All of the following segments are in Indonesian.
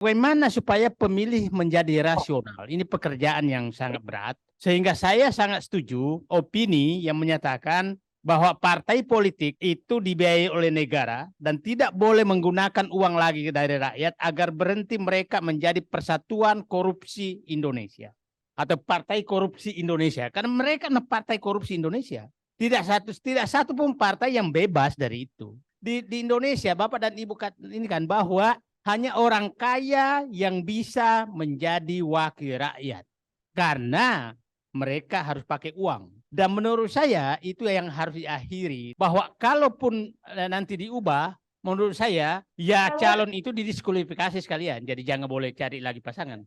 Bagaimana supaya pemilih menjadi rasional? Ini pekerjaan yang sangat berat. Sehingga saya sangat setuju opini yang menyatakan bahwa partai politik itu dibiayai oleh negara dan tidak boleh menggunakan uang lagi dari rakyat agar berhenti mereka menjadi Persatuan Korupsi Indonesia atau Partai Korupsi Indonesia. Karena mereka partai korupsi Indonesia. Tidak satu pun partai yang bebas dari itu. Di Indonesia, Bapak dan Ibu ini kan bahwa hanya orang kaya yang bisa menjadi wakil rakyat. Karena mereka harus pakai uang. Dan menurut saya itu yang harus diakhiri. Bahwa kalaupun nanti diubah, menurut saya ya calon itu didiskualifikasi sekalian. Jadi jangan boleh cari lagi pasangan.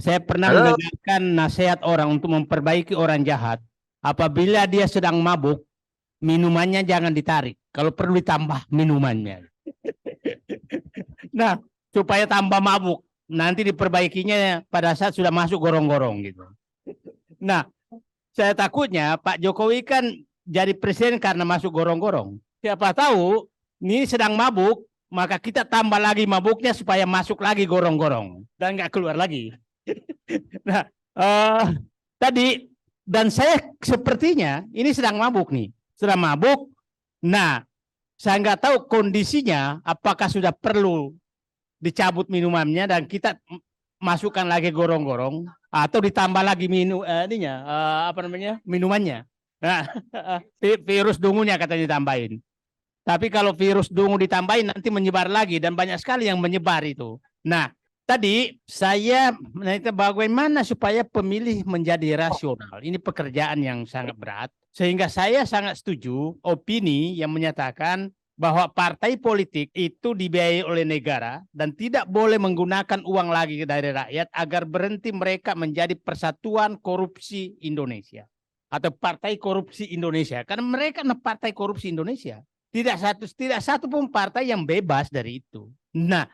Saya pernah Halo, mendengarkan nasihat orang untuk memperbaiki orang jahat. Apabila dia sedang mabuk, minumannya jangan ditarik. Kalau perlu ditambah minumannya. Nah, supaya tambah mabuk. Nanti diperbaikinya pada saat sudah masuk gorong-gorong gitu. Nah, saya takutnya Pak Jokowi kan jadi presiden karena masuk gorong-gorong. Siapa tahu ini sedang mabuk, maka kita tambah lagi mabuknya supaya masuk lagi gorong-gorong dan nggak keluar lagi. Nah, tadi dan saya sepertinya ini sedang mabuk nih, sedang mabuk. Nah, saya nggak tahu kondisinya apakah sudah perlu dicabut minumannya dan kita masukkan lagi gorong-gorong atau ditambah lagi apa namanya minumannya. Nah, virus dungunya katanya ditambahin. Tapi kalau virus dungu ditambahin nanti menyebar lagi dan banyak sekali yang menyebar itu. Nah, tadi saya menanyakan bagaimana supaya pemilih menjadi rasional. Ini pekerjaan yang sangat berat. Sehingga saya sangat setuju opini yang menyatakan bahwa partai politik itu dibiayai oleh negara dan tidak boleh menggunakan uang lagi dari rakyat agar berhenti mereka menjadi Persatuan Korupsi Indonesia atau Partai Korupsi Indonesia. Karena mereka partai korupsi Indonesia. Tidak satu pun partai yang bebas dari itu. Nah,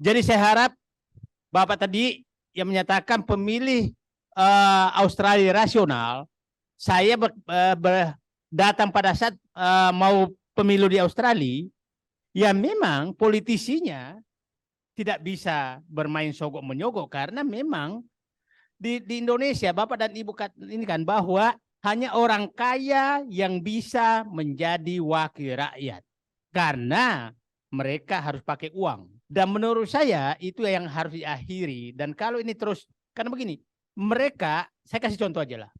jadi saya harap Bapak tadi yang menyatakan pemilih Australia rasional, saya datang pada saat mau pemilu di Australia, ya memang politisinya tidak bisa bermain sogok menyogok karena memang di Indonesia Bapak dan Ibu ini kan bahwa hanya orang kaya yang bisa menjadi wakil rakyat karena mereka harus pakai uang. Dan menurut saya itu yang harus diakhiri. Dan kalau ini terus, karena begini, mereka, saya kasih contoh aja lah.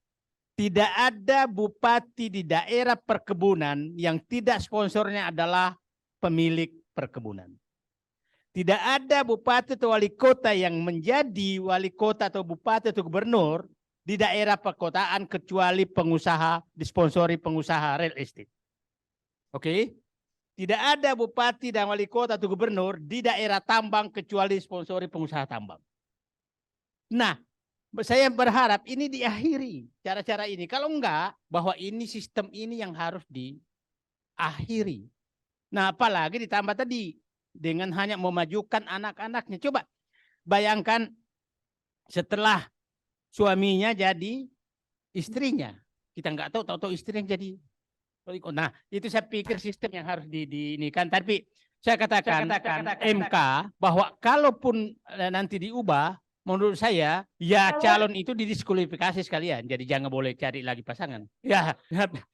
Tidak ada bupati di daerah perkebunan yang tidak sponsornya adalah pemilik perkebunan. Tidak ada bupati atau wali kota yang menjadi wali kota atau bupati atau gubernur di daerah perkotaan kecuali pengusaha, disponsori pengusaha real estate. Oke? Tidak ada bupati dan wali kota atau gubernur di daerah tambang kecuali sponsori pengusaha tambang. Nah, saya berharap ini diakhiri cara-cara ini. Kalau enggak, bahwa ini sistem ini yang harus diakhiri. Nah, apalagi ditambah tadi dengan hanya memajukan anak-anaknya. Coba bayangkan setelah suaminya jadi istrinya. Kita nggak tahu istrinya jadi. Nah, itu saya pikir sistem yang harus ini kan. Tapi saya katakan MK bahwa kalaupun nanti diubah, menurut saya ya calon itu didiskualifikasi sekalian. Jadi jangan boleh cari lagi pasangan. Ya,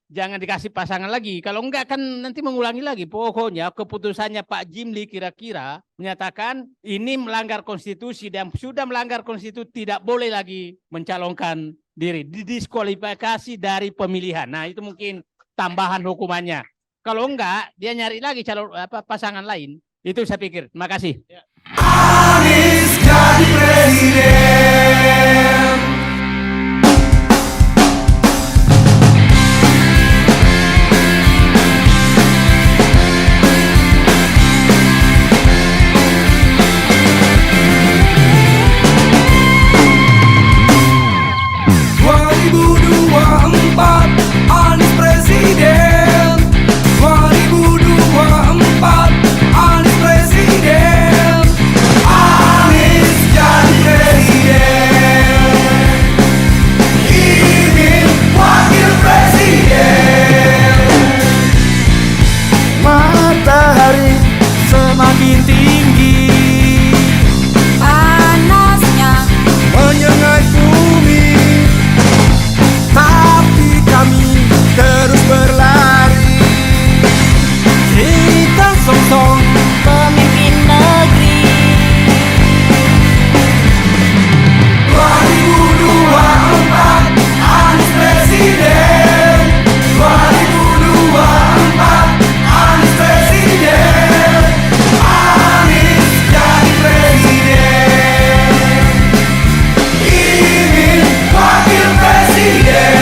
jangan dikasih pasangan lagi. Kalau enggak kan nanti mengulangi lagi. Pokoknya keputusannya Pak Jimli kira-kira menyatakan ini melanggar konstitusi dan sudah melanggar konstitusi tidak boleh lagi mencalonkan diri. Didiskualifikasi dari pemilihan. Nah, itu mungkin tambahan hukumannya. Kalau enggak dia nyari lagi calon pasangan lain. Itu saya pikir. Terima kasih. Ya. Anies jadi presiden. Anies presiden. 2024 Anies presiden. Anies jadi presiden. Ingin wakil presiden. Matahari semakin tinggi, panasnya menyengat bumi, tapi kami terus berlari. Kita song-song pemimpin negeri. 2024 Anies presiden. 2024 Anies presiden. Anies jadi presiden. Ingin wakil presiden.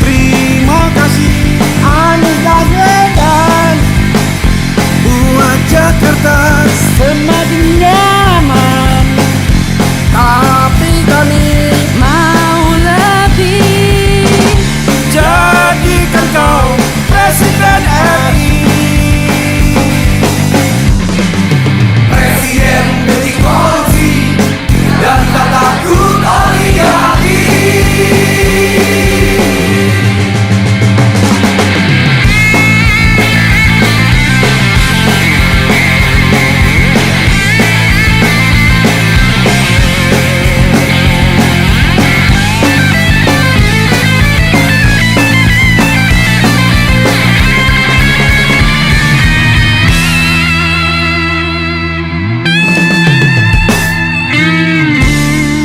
Terima kasih Anies Baswedan, buat Jakarta Semakin nyaman, tapi kami mau lebih. jadikan kau presiden RI. Presiden beri korupsi dan tak takut oligarki.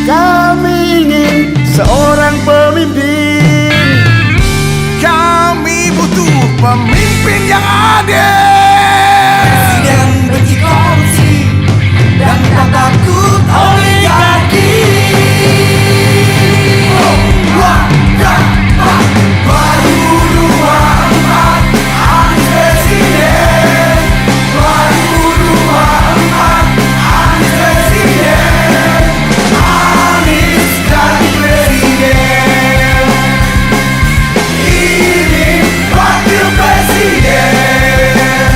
Kami ingin seorang pemimpin. Kami butuh pemimpin yang adil. Presiden benci korupsi dan tak takut oligarki. 2024 Anies presiden. 2024 Anies presiden. Anies jadi presiden. Ingin wakil presiden.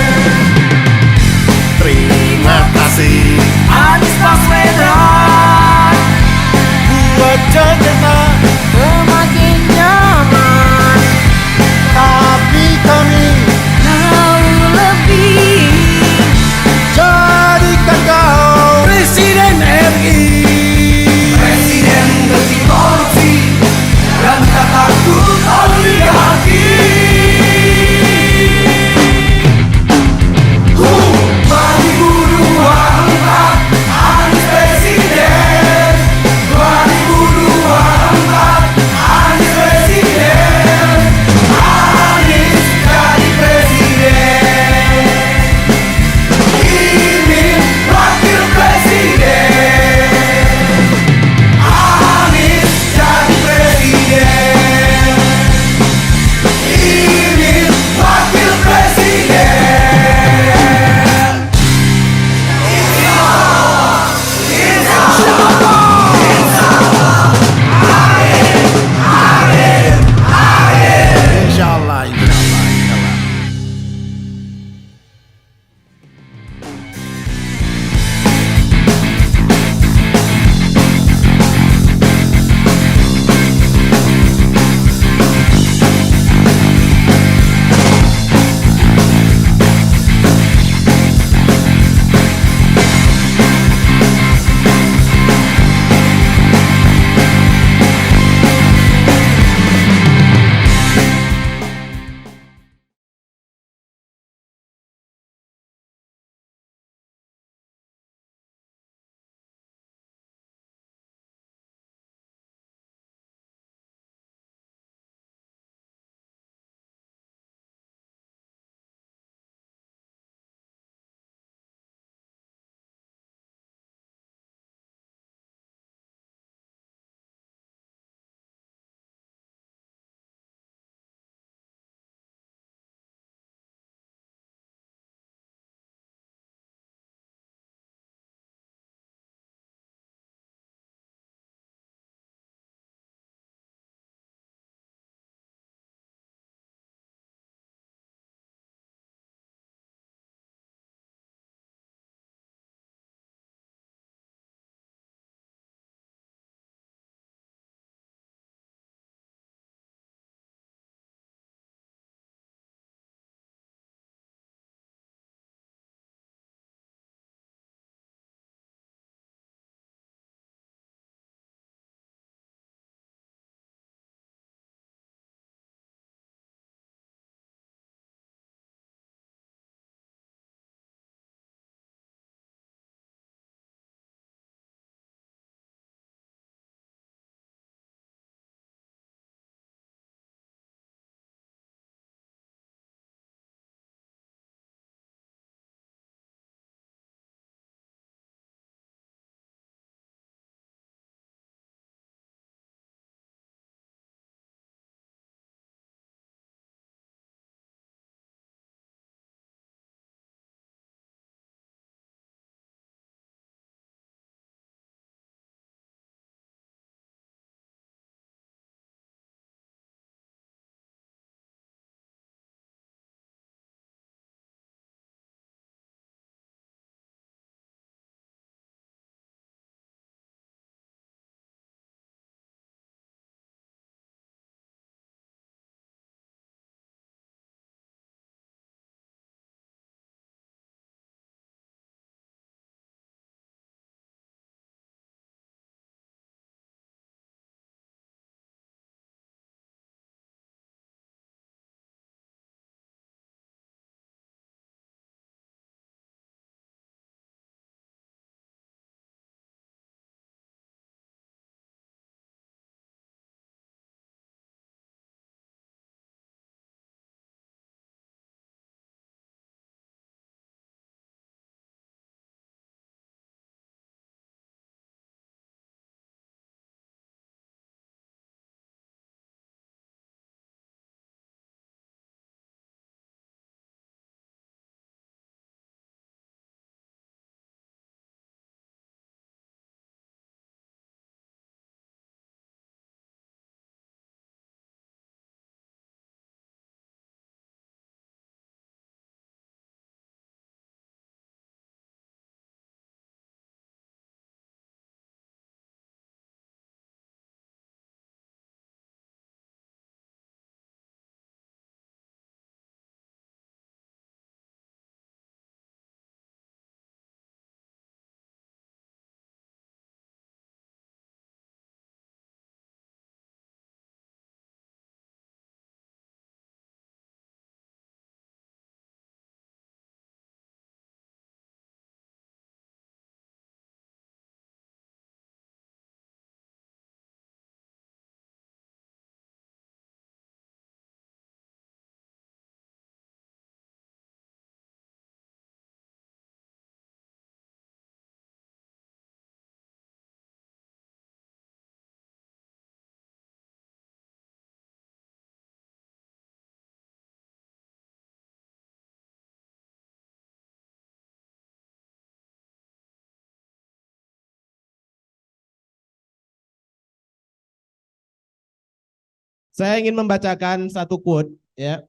Saya ingin membacakan satu quote, ya.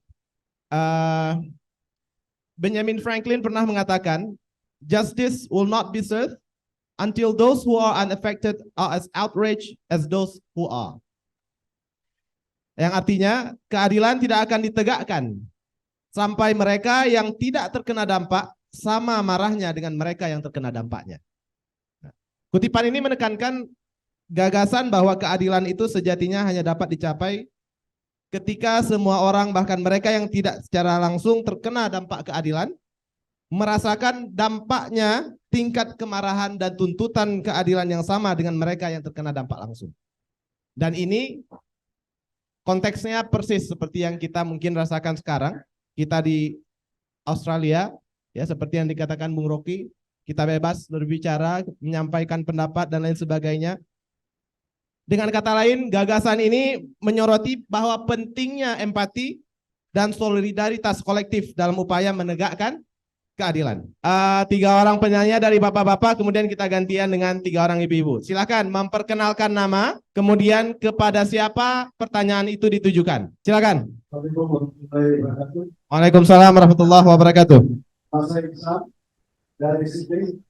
Benjamin Franklin pernah mengatakan, "Justice will not be served until those who are unaffected are as outraged as those who are." Yang artinya, keadilan tidak akan ditegakkan sampai mereka yang tidak terkena dampak sama marahnya dengan mereka yang terkena dampaknya. Kutipan ini menekankan gagasan bahwa keadilan itu sejatinya hanya dapat dicapai ketika semua orang, bahkan mereka yang tidak secara langsung terkena dampak keadilan, merasakan dampaknya, tingkat kemarahan dan tuntutan keadilan yang sama dengan mereka yang terkena dampak langsung. Dan ini konteksnya persis seperti yang kita mungkin rasakan sekarang. Kita di Australia, ya, seperti yang dikatakan Bung Rocky, kita bebas berbicara, menyampaikan pendapat dan lain sebagainya. Dengan kata lain, gagasan ini menyoroti bahwa pentingnya empati dan solidaritas kolektif dalam upaya menegakkan keadilan. 3 orang penanya dari bapak-bapak, kemudian kita gantian dengan 3 orang ibu-ibu. Silakan memperkenalkan nama, kemudian kepada siapa pertanyaan itu ditujukan. Silakan. Waalaikumsalam warahmatullahi wabarakatuh. Masa Islam dari sini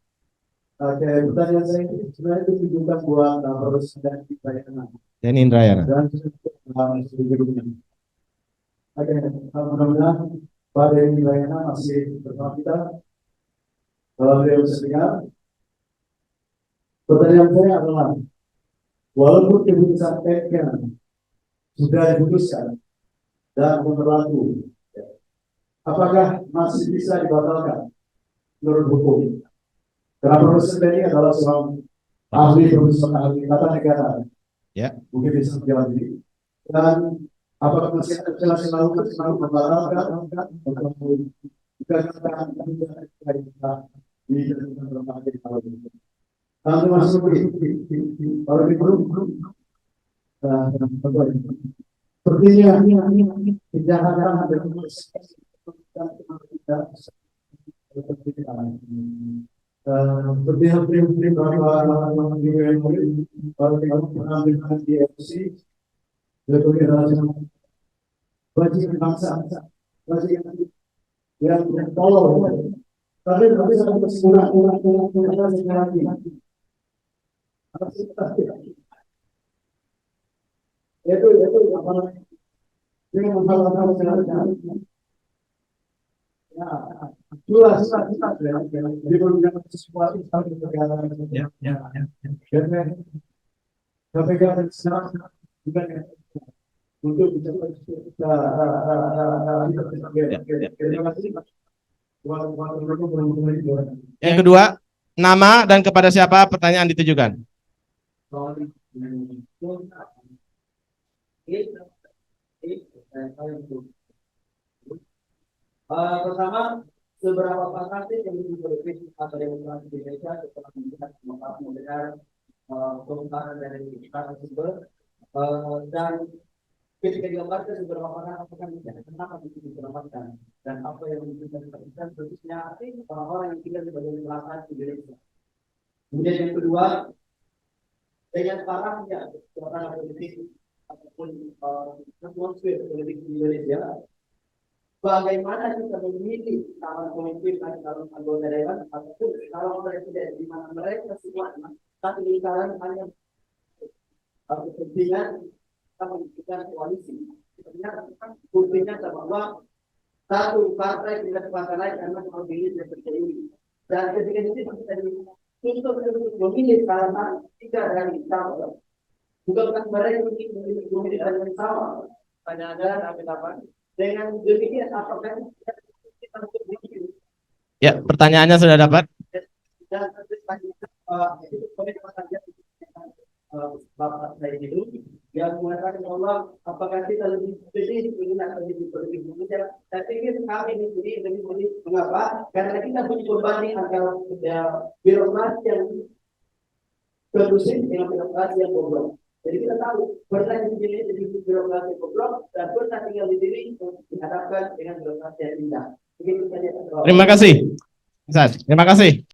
pertanyaan saya ini sebenarnya itu ditujukan buat Presiden Indrayana Dan Indrayana. dan sebelumnya. Oke, mudah-mudahan Pak Denny Indrayana masih bersama kita. Kalau beliau bersedia, pertanyaan saya adalah, walaupun keputusan PK sudah diputuskan dan berlaku, apakah masih bisa dibatalkan menurut hukum? Karena Profesor Denny adalah seorang ahli profesor ahli tata negara, Ya. mungkin bisa menjawab ini. Dan apakah masih ada celah selalu membatalkan untuk dikatakan di dalam lembaga di tahun ini? Lalu masuk kalau belum sepertinya kejahatan seperti yang di FC, bagi bangsa, bagi yang tolong, tapi bisa kurang itu apa namanya? Dengan membatalkan ya, jelas di beberapa sesuatu di negara karena KPK dan sekarang juga untuk kita Yang kedua, nama dan kepada siapa pertanyaan ditujukan. Pertama, seberapa fantastis yang diperlukan atau demokrasi di Indonesia setelah mendengar komentar dari para sumber dan ketika digambarkan seberapa fantastis apakah kenapa itu diselamatkan dan apa yang dibutuhkan keputusan khususnya orang-orang yang tinggal di bagian selatan Indonesia. Kemudian yang kedua, dengan parahnya suasana politik ataupun atmosfer politik di Indonesia, bagaimana kita memilih calon pemimpin dan calon anggota dewan ataupun calon presiden di mana mereka semua satu lingkaran hanya kepentingan kita membutuhkan koalisi. Sebenarnya buktinya bahwa satu partai tidak partai lain karena memilih seperti ini. Dan ketika itu kita dituntut untuk memilih karena tiga dari sama. Bukan mereka memilih dengan sama. Hanya ada apa? Dengan demikian apakah kita Ya, pertanyaannya sudah dapat. Bapak saya itu yang mengatakan bahwa apakah kita lebih pilih ingin atau lebih bekerja. Saya pikir kami di sini lebih pilih mengapa? Karena kita punya perbanding antara birokrasi yang kondusif dengan birokrasi yang bobrok. Jadi kita tahu pernah di sini jadi birokrasi bobrok dan pernah tinggal di sini dihadapkan dengan birokrasi yang indah. Begitu saja. Terima kasih. Ustaz, terima kasih.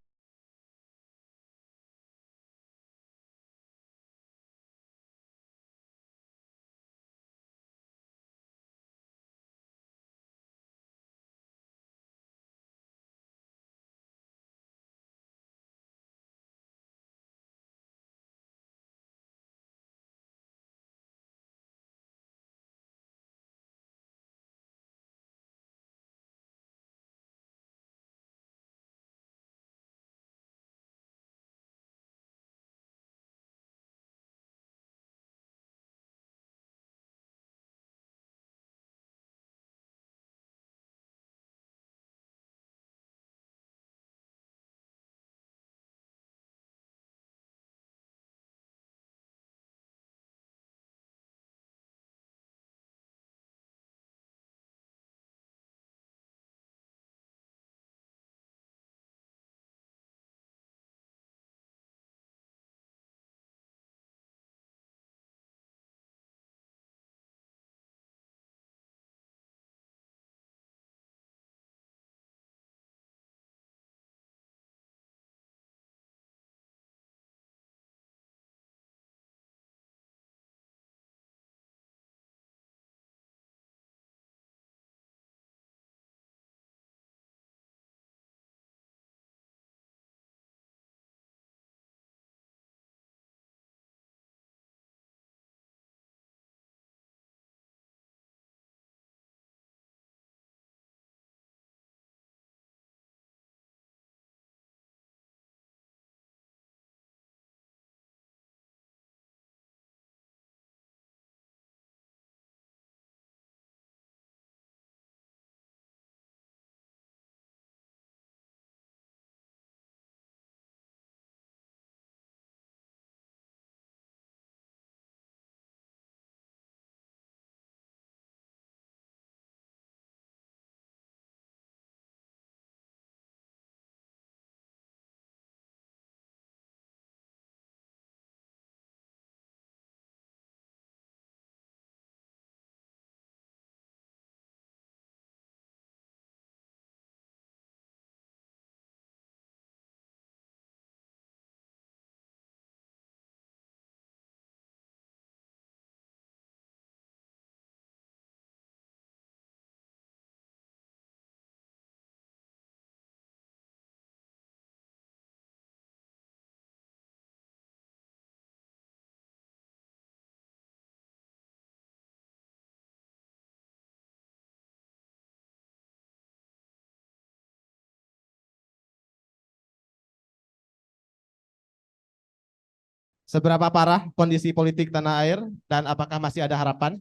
seberapa parah kondisi politik tanah air dan apakah masih ada harapan.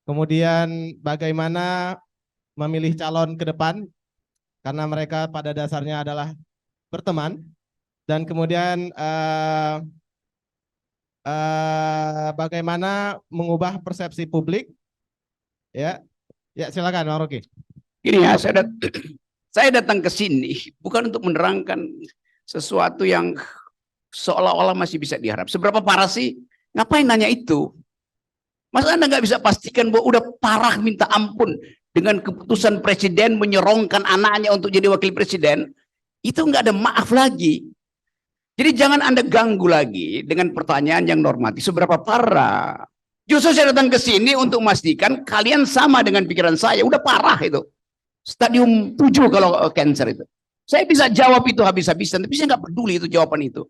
Kemudian bagaimana memilih calon ke depan karena mereka pada dasarnya adalah berteman. Dan kemudian bagaimana mengubah persepsi publik. Ya, ya silakan Bang Rocky. Gini ya, saya datang ke sini bukan untuk menerangkan sesuatu yang seolah-olah masih bisa diharap. Seberapa parah sih? Ngapain nanya itu? Masa Anda nggak bisa pastikan bahwa udah parah minta ampun dengan keputusan presiden menyorongkan anaknya untuk jadi wakil presiden? Itu nggak ada maaf lagi. Jadi jangan Anda ganggu lagi dengan pertanyaan yang normatif. Seberapa parah? Justru saya datang ke sini untuk memastikan kalian sama dengan pikiran saya. Udah parah itu. Stadium 7 kalau cancer itu. Saya bisa jawab itu habis-habisan, tapi saya nggak peduli itu jawaban itu.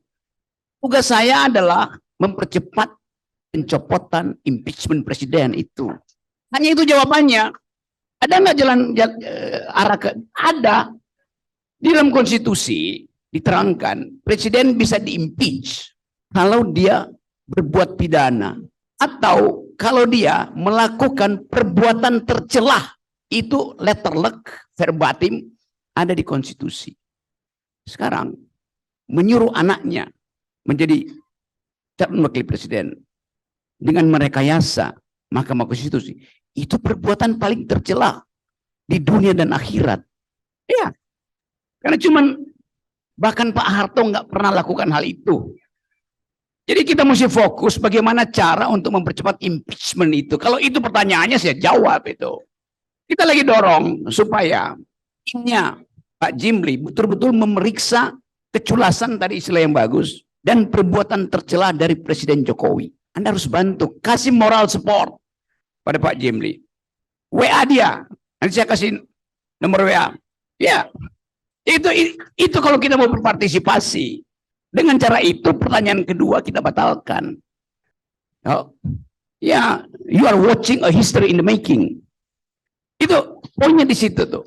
Tugas saya adalah mempercepat pencopotan impeachment presiden itu. Hanya itu jawabannya. Ada nggak jalan arah ke? Ada. Di dalam konstitusi diterangkan presiden bisa diimpeach kalau dia berbuat pidana atau kalau dia melakukan perbuatan tercelah. Itu letterlek verbatim ada di konstitusi. Sekarang menyuruh anaknya menjadi calon wakil presiden dengan merekayasa Mahkamah Konstitusi itu perbuatan paling tercela di dunia dan akhirat. Ya, karena cuman bahkan Pak Harto nggak pernah lakukan hal itu. Jadi kita mesti fokus bagaimana cara untuk mempercepat impeachment itu. Kalau itu pertanyaannya saya jawab itu. Kita lagi dorong supaya timnya Pak Jimli betul-betul memeriksa keculasan tadi istilah yang bagus dan perbuatan tercela dari Presiden Jokowi. Anda harus bantu, kasih moral support pada Pak Jimli. WA dia, nanti saya kasih nomor WA. Ya, itu kalau kita mau berpartisipasi. Dengan cara itu pertanyaan kedua kita batalkan. Oh, ya, you are watching a history in the making. Itu poinnya di situ tuh.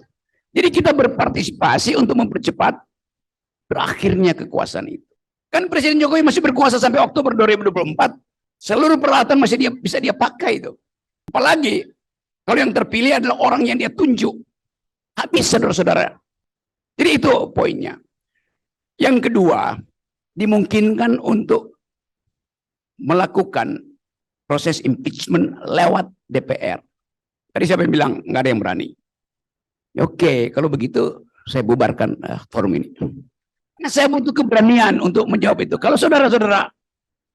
Jadi kita berpartisipasi untuk mempercepat berakhirnya kekuasaan itu. Kan Presiden Jokowi masih berkuasa sampai Oktober 2024. Seluruh peralatan masih bisa dia pakai itu. Apalagi kalau yang terpilih adalah orang yang dia tunjuk. Habis saudara-saudara. Jadi itu poinnya. Yang kedua, dimungkinkan untuk melakukan proses impeachment lewat DPR. Tadi siapa yang bilang nggak ada yang berani? Oke, kalau begitu saya bubarkan forum ini. Nah, saya butuh keberanian untuk menjawab itu. Kalau saudara-saudara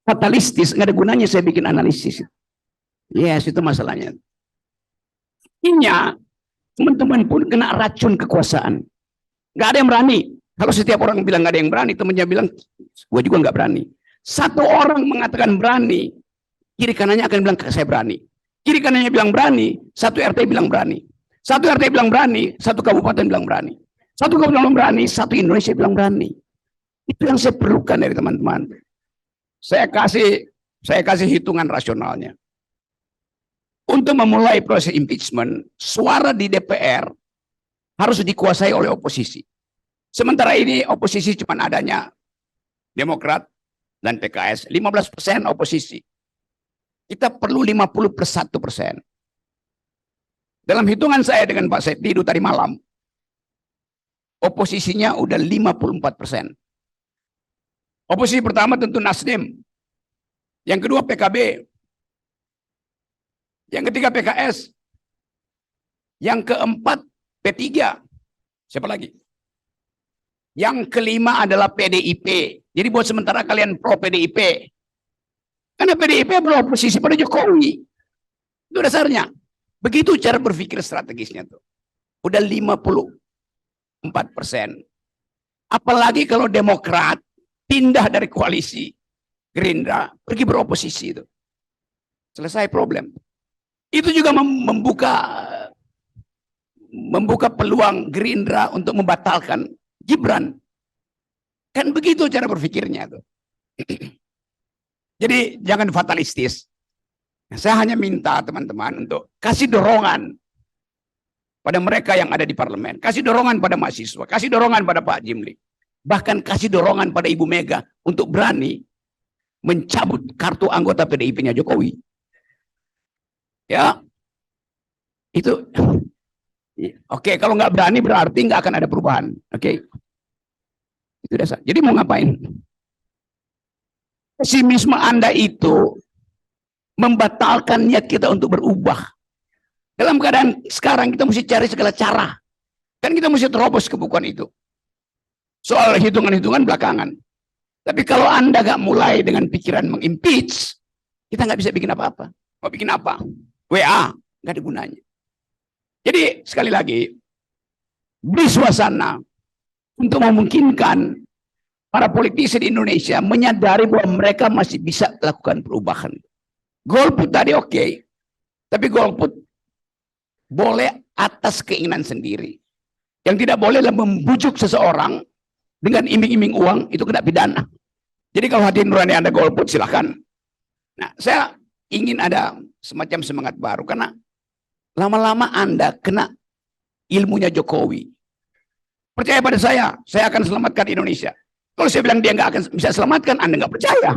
fatalistis, nggak ada gunanya saya bikin analisis. Yes, itu masalahnya. Intinya, teman-teman pun kena racun kekuasaan. Nggak ada yang berani. Kalau setiap orang bilang nggak ada yang berani, temannya bilang, gue juga nggak berani. Satu orang mengatakan berani, kiri kanannya akan bilang saya berani. Kiri kanannya bilang berani, satu RT bilang berani. Satu RT bilang berani, satu kabupaten bilang berani. Satu kabupaten bilang berani, satu Indonesia bilang berani. Itu yang saya perlukan dari teman-teman. Saya kasih hitungan rasionalnya. Untuk memulai proses impeachment, suara di DPR harus dikuasai oleh oposisi. Sementara ini oposisi cuma adanya Demokrat dan PKS, 15% oposisi. Kita perlu 51%. Dalam hitungan saya dengan Pak Setidu tadi malam, oposisinya udah 54%. Oposisi pertama tentu Nasdem, yang kedua PKB, yang ketiga PKS, yang keempat P3. Siapa lagi? Yang kelima adalah PDIP. Jadi buat sementara kalian pro PDIP. Karena PDIP beroposisi pada Jokowi. Itu dasarnya. Begitu cara berpikir strategisnya tuh. Udah 54%. Apalagi kalau Demokrat pindah dari koalisi Gerindra pergi beroposisi itu. Selesai problem. Itu juga membuka peluang Gerindra untuk membatalkan Gibran. Kan begitu cara berpikirnya tuh. Jadi jangan fatalistis. Saya hanya minta teman-teman untuk kasih dorongan pada mereka yang ada di parlemen. Kasih dorongan pada mahasiswa. Kasih dorongan pada Pak Jimli. Bahkan kasih dorongan pada Ibu Mega untuk berani mencabut kartu anggota PDIP-nya Jokowi. Ya, itu. Oke, kalau nggak berani berarti nggak akan ada perubahan. Oke, itu dasar. Jadi mau ngapain? Pesimisme Anda itu membatalkan niat kita untuk berubah. Dalam keadaan sekarang kita mesti cari segala cara. Kan kita mesti terobos kebukuan itu. Soal hitungan-hitungan belakangan. Tapi kalau Anda nggak mulai dengan pikiran mengimpeach, kita nggak bisa bikin apa-apa. Mau bikin apa? WA, nggak ada gunanya. Jadi sekali lagi, beri suasana untuk memungkinkan para politisi di Indonesia menyadari bahwa mereka masih bisa melakukan perubahan. Golput tadi oke, tapi golput boleh atas keinginan sendiri. Yang tidak boleh adalah membujuk seseorang dengan iming-iming uang, itu kena pidana. Jadi kalau hati nurani Anda golput, silahkan. Nah, saya ingin ada semacam semangat baru, karena lama-lama Anda kena ilmunya Jokowi. Percaya pada saya akan selamatkan Indonesia. Kalau saya bilang dia nggak akan bisa selamatkan, Anda nggak percaya.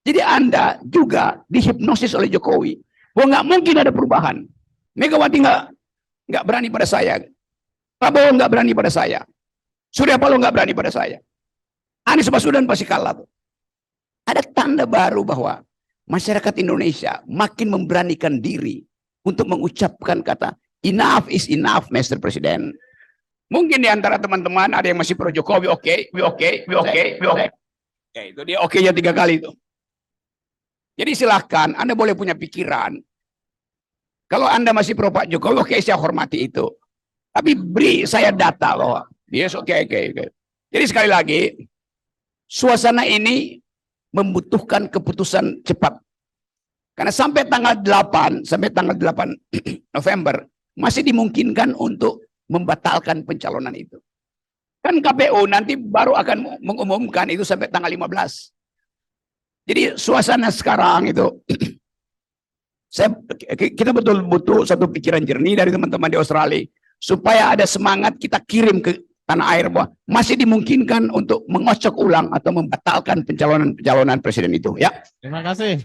Jadi Anda juga dihipnosis oleh Jokowi. Bahwa nggak mungkin ada perubahan. Megawati nggak berani pada saya. Prabowo nggak berani pada saya. Surya Paloh nggak berani pada saya. Anies Baswedan pasti kalah. Ada tanda baru bahwa masyarakat Indonesia makin memberanikan diri untuk mengucapkan kata enough is enough, Mr. Presiden. Mungkin di antara teman-teman ada yang masih pro Jokowi, oke. Ya, itu dia oke-nya 3 kali itu. Jadi silahkan, Anda boleh punya pikiran. Kalau Anda masih pro Pak Jokowi, oke, saya hormati itu. Tapi beri saya data bahwa yes, oke. Jadi sekali lagi, suasana ini membutuhkan keputusan cepat. Karena sampai tanggal 8 November masih dimungkinkan untuk membatalkan pencalonan itu. Kan KPU nanti baru akan mengumumkan itu sampai tanggal 15. Jadi suasana sekarang itu kita betul butuh satu pikiran jernih dari teman-teman di Australia supaya ada semangat kita kirim ke tanah air bahwa masih dimungkinkan untuk mengocok ulang atau membatalkan pencalonan presiden itu, ya. Terima kasih.